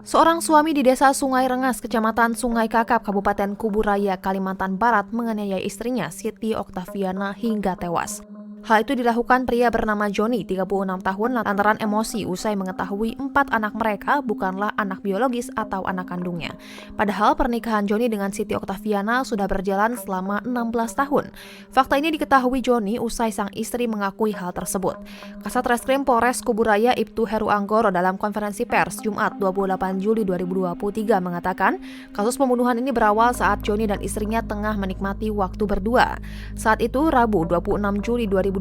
Seorang suami di desa Sungai Rengas, Kecamatan Sungai Kakap, Kabupaten Kuburaya, Kalimantan Barat menganiaya istrinya Siti Oktaviana hingga tewas. Hal itu dilakukan pria bernama Joni, 36 tahun, lantaran emosi usai mengetahui 4 anak mereka bukanlah anak biologis atau anak kandungnya. Padahal pernikahan Joni dengan Siti Oktaviana sudah berjalan selama 16 tahun. Fakta ini diketahui Joni usai sang istri mengakui hal tersebut. Kasat Reskrim Polres Kuburaya Ibtu Heru Anggoro dalam konferensi pers Jumat 28 Juli 2023 mengatakan kasus pembunuhan ini berawal saat Joni dan istrinya tengah menikmati waktu berdua. Saat itu Rabu 26 Juli 2023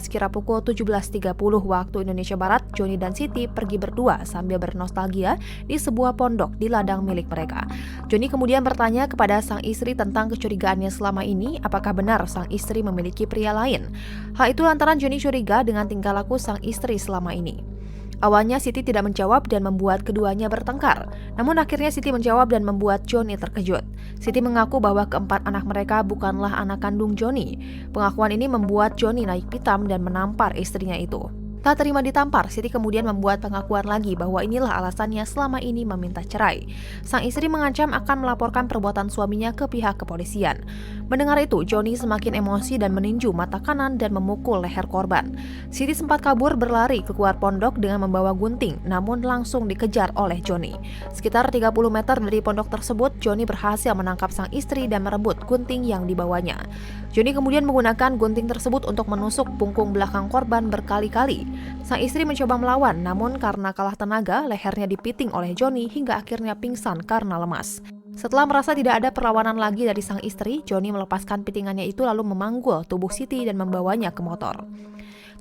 sekira pukul 17.30 waktu Indonesia Barat, Joni dan Siti pergi berdua sambil bernostalgia di sebuah pondok di ladang milik mereka. Joni kemudian bertanya kepada sang istri tentang kecurigaannya selama ini, apakah benar sang istri memiliki pria lain. Hal itu lantaran Joni curiga dengan tingkah laku sang istri selama ini. Awalnya Siti tidak menjawab dan membuat keduanya bertengkar. Namun akhirnya Siti menjawab dan membuat Joni terkejut. Siti mengaku bahwa keempat anak mereka bukanlah anak kandung Joni. Pengakuan ini membuat Joni naik pitam dan menampar istrinya itu. Tak terima ditampar, Siti kemudian membuat pengakuan lagi bahwa inilah alasannya selama ini meminta cerai. Sang istri mengancam akan melaporkan perbuatan suaminya ke pihak kepolisian. Mendengar itu, Joni semakin emosi dan meninju mata kanan dan memukul leher korban. Siti sempat kabur berlari keluar pondok dengan membawa gunting, namun langsung dikejar oleh Joni. Sekitar 30 meter dari pondok tersebut, Joni berhasil menangkap sang istri dan merebut gunting yang dibawanya. Joni kemudian menggunakan gunting tersebut untuk menusuk punggung belakang korban berkali-kali. Sang istri mencoba melawan, namun karena kalah tenaga, lehernya dipiting oleh Joni hingga akhirnya pingsan karena lemas. Setelah merasa tidak ada perlawanan lagi dari sang istri, Joni melepaskan pitingannya itu lalu memanggul tubuh Siti dan membawanya ke motor.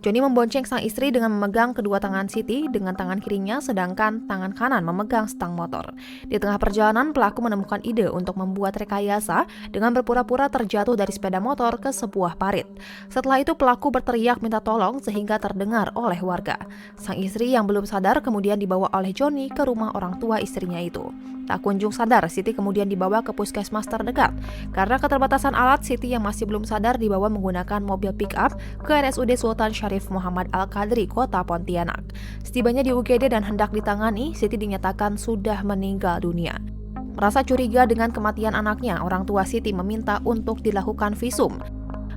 Joni membonceng sang istri dengan memegang kedua tangan Siti dengan tangan kirinya, sedangkan tangan kanan memegang stang motor. Di tengah perjalanan, pelaku menemukan ide untuk membuat rekayasa dengan berpura-pura terjatuh dari sepeda motor ke sebuah parit. Setelah itu, pelaku berteriak minta tolong sehingga terdengar oleh warga. Sang istri yang belum sadar kemudian dibawa oleh Joni ke rumah orang tua istrinya itu. Tak kunjung sadar, Siti kemudian dibawa ke puskesmas terdekat. Karena keterbatasan alat, Siti yang masih belum sadar dibawa menggunakan mobil pick-up ke RSUD Sultan Syarif Muhammad Al-Qadri, Kota Pontianak. Setibanya di UGD dan hendak ditangani, Siti dinyatakan sudah meninggal dunia. Merasa curiga dengan kematian anaknya, orang tua Siti meminta untuk dilakukan visum.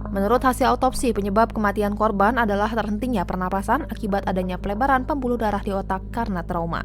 Menurut hasil autopsi, penyebab kematian korban adalah terhentinya pernapasan akibat adanya pelebaran pembuluh darah di otak karena trauma.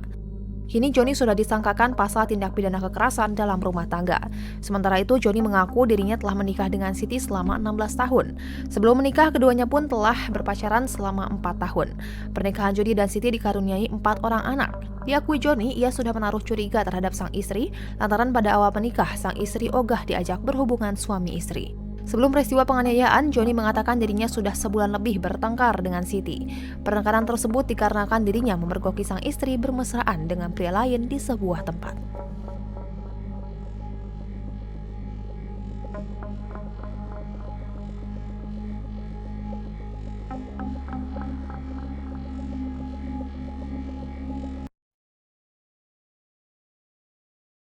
Kini Joni sudah disangkakan pasal tindak pidana kekerasan dalam rumah tangga. Sementara itu, Joni mengaku dirinya telah menikah dengan Siti selama 16 tahun. Sebelum menikah, keduanya pun telah berpacaran selama 4 tahun. Pernikahan Joni dan Siti dikaruniai 4 orang anak. Diakui Joni, ia sudah menaruh curiga terhadap sang istri, lantaran pada awal menikah, sang istri ogah diajak berhubungan suami istri. Sebelum peristiwa penganiayaan, Joni mengatakan dirinya sudah sebulan lebih bertengkar dengan Siti. Pertengkaran tersebut dikarenakan dirinya memergoki sang istri bermesraan dengan pria lain di sebuah tempat.